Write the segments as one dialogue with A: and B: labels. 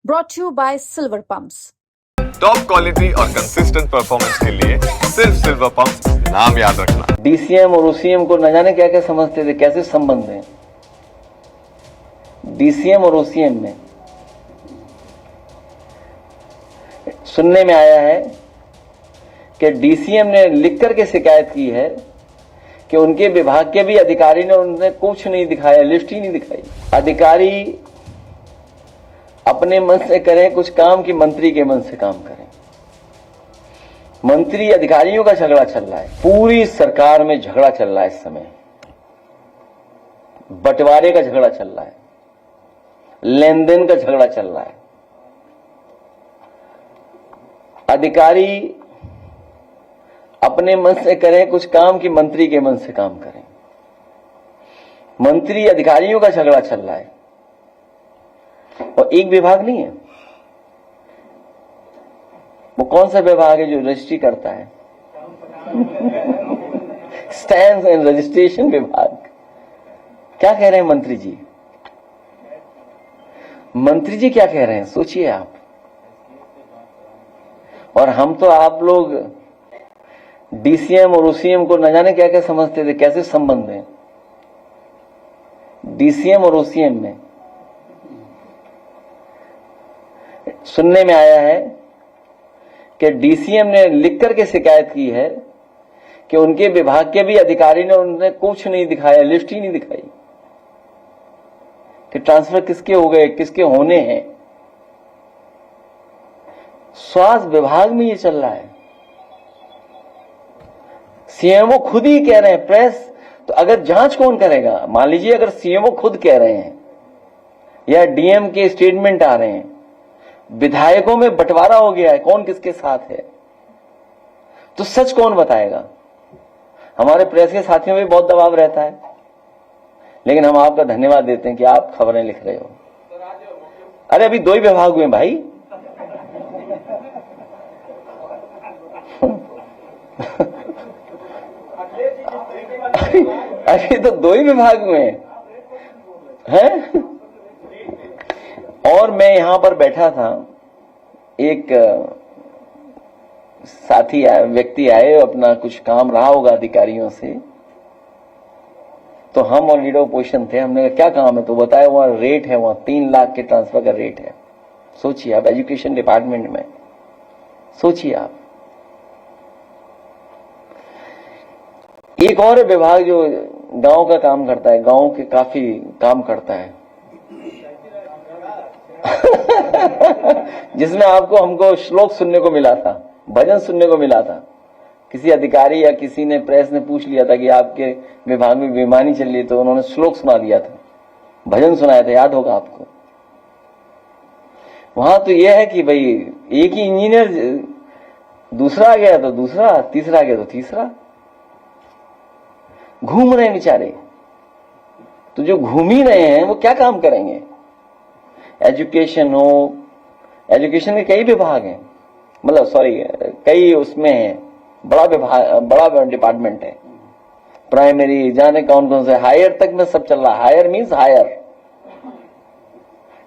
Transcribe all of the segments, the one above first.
A: brought to you by Silver Pumps.
B: Top quality और consistent performance के लिए सिर्फ सिल्वर पंप्स, नाम याद रखना।
C: डीसीएम और ओसीएम को न जाने क्या क्या समझते थे, कैसे संबंध है डीसीएम और ओसीएम में। सुनने में आया है कि डीसीएम ने लिख करके शिकायत की है कि उनके विभाग के भी अधिकारी ने उन्हें कुछ नहीं दिखाया, लिस्ट ही नहीं दिखाई। अधिकारी अपने मन से करें कुछ काम कि मंत्री के मन से काम करें। मंत्री अधिकारियों का झगड़ा चल रहा है, पूरी सरकार में झगड़ा चल रहा है इस समय। बंटवारे का झगड़ा चल रहा है, लेन देन का झगड़ा चल रहा है। अधिकारी अपने मन से करें कुछ काम कि मंत्री के मन से काम करें। मंत्री अधिकारियों का झगड़ा चल रहा है और एक विभाग नहीं है। वो कौन सा विभाग है जो रजिस्ट्री करता है? स्टैम्प्स एंड रजिस्ट्रेशन विभाग। क्या कह रहे हैं मंत्री जी? मंत्री जी क्या कह रहे हैं सोचिए आप। और हम तो आप लोग डीसीएम और ओसीएम को न जाने क्या क्या समझते थे, कैसे संबंध है डीसीएम और ओसीएम में। सुनने में आया है कि डीसीएम ने लिख करके शिकायत की है कि उनके विभाग के भी अधिकारी ने उन्हें कुछ नहीं दिखाया, लिस्ट ही नहीं दिखाई कि ट्रांसफर किसके हो गए, किसके होने हैं। स्वास्थ्य विभाग में ये चल रहा है। सीएमओ खुद ही कह रहे हैं, प्रेस तो अगर जांच कौन करेगा? मान लीजिए अगर सीएमओ खुद कह रहे हैं या डीएम के स्टेटमेंट आ रहे हैं, विधायकों में बंटवारा हो गया है, कौन किसके साथ है, तो सच कौन बताएगा? हमारे प्रेस के साथियों में बहुत दबाव रहता है, लेकिन हम आपका धन्यवाद देते हैं कि आप खबरें लिख रहे हो। अरे अभी 2 ही विभाग हुए भाई। अरे तो 2 ही विभाग हुए हैं। और मैं यहां पर बैठा था, एक साथी व्यक्ति आए, अपना कुछ काम रहा होगा अधिकारियों से, तो हम और लीडर ऑपोजिशन थे। हमने कहा क्या काम है? तो बताया वहां रेट है, वहां 3 लाख के ट्रांसफर का रेट है। सोचिए आप, एजुकेशन डिपार्टमेंट में सोचिए आप। एक और विभाग जो गांव का काम करता है, गांव के काफी काम करता है जिसमें हमको श्लोक सुनने को मिला था, भजन सुनने को मिला था। किसी अधिकारी या किसी ने, प्रेस ने पूछ लिया था कि आपके विभाग में बेईमानी चल रही है, तो उन्होंने श्लोक सुना दिया था, भजन सुनाया था, याद होगा आपको। वहां तो यह है कि भाई एक ही इंजीनियर, दूसरा आ गया तो दूसरा, तीसरा आ गया तो तीसरा, घूम रहे हैं बेचारे। तो जो घूम ही रहे हैं वो क्या काम करेंगे? एजुकेशन हो, एजुकेशन के कई विभाग हैं, मतलब सॉरी कई उसमें है, बड़ा विभाग, बड़ा डिपार्टमेंट है। प्राइमरी जाने कौन कौन से, हायर तक में सब चल रहा है। Higher means higher.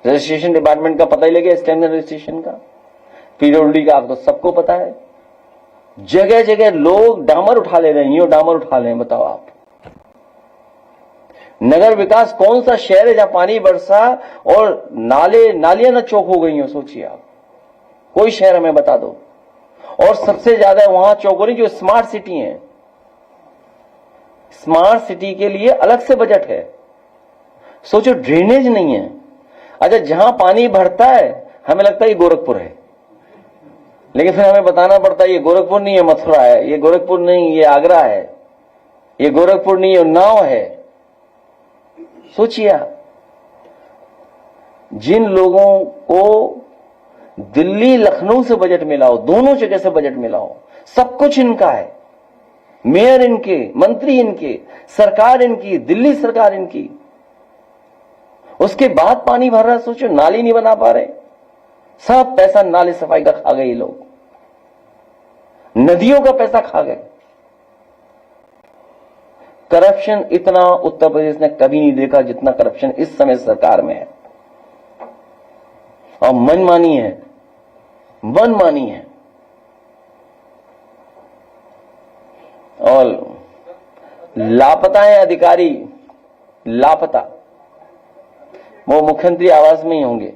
C: Registration department का पता ही लगे, स्टैंडर्ड रजिस्ट्रेशन का, पीडब्ल्यूडी का आपको सबको पता है। जगह जगह लोग डामर उठा ले रहे हैं, यूं डामर उठा ले रहे हैं। बताओ आप, नगर विकास कौन सा शहर है जहां पानी बरसा और नालियां न चौक हो गई हो? सोचिए आप, कोई शहर हमें बता दो। और सबसे ज्यादा वहां चौक हो रही जो स्मार्ट सिटी है। स्मार्ट सिटी के लिए अलग से बजट है। सोचो, ड्रेनेज नहीं है। अच्छा, जहां पानी भरता है हमें लगता है ये गोरखपुर है, लेकिन फिर हमें बताना पड़ता है ये गोरखपुर नहीं है, मथुरा है। ये गोरखपुर नहीं, ये आगरा है। ये गोरखपुर नहीं, ये उन्नाव है। सोचिए आप, जिन लोगों को दिल्ली लखनऊ से बजट मिला हो, दोनों जगह से बजट मिला हो, सब कुछ इनका है, मेयर इनके, मंत्री इनके, सरकार इनकी, दिल्ली सरकार इनकी, उसके बाद पानी भर रहा है। सोचो, नाली नहीं बना पा रहे, सब पैसा नाली सफाई का खा गए लोग, नदियों का पैसा खा गए। करप्शन इतना उत्तर प्रदेश ने कभी नहीं देखा जितना करप्शन इस समय सरकार में है। और मनमानी है, मनमानी है। और लापता है अधिकारी, लापता, वो मुख्यमंत्री आवास में ही होंगे।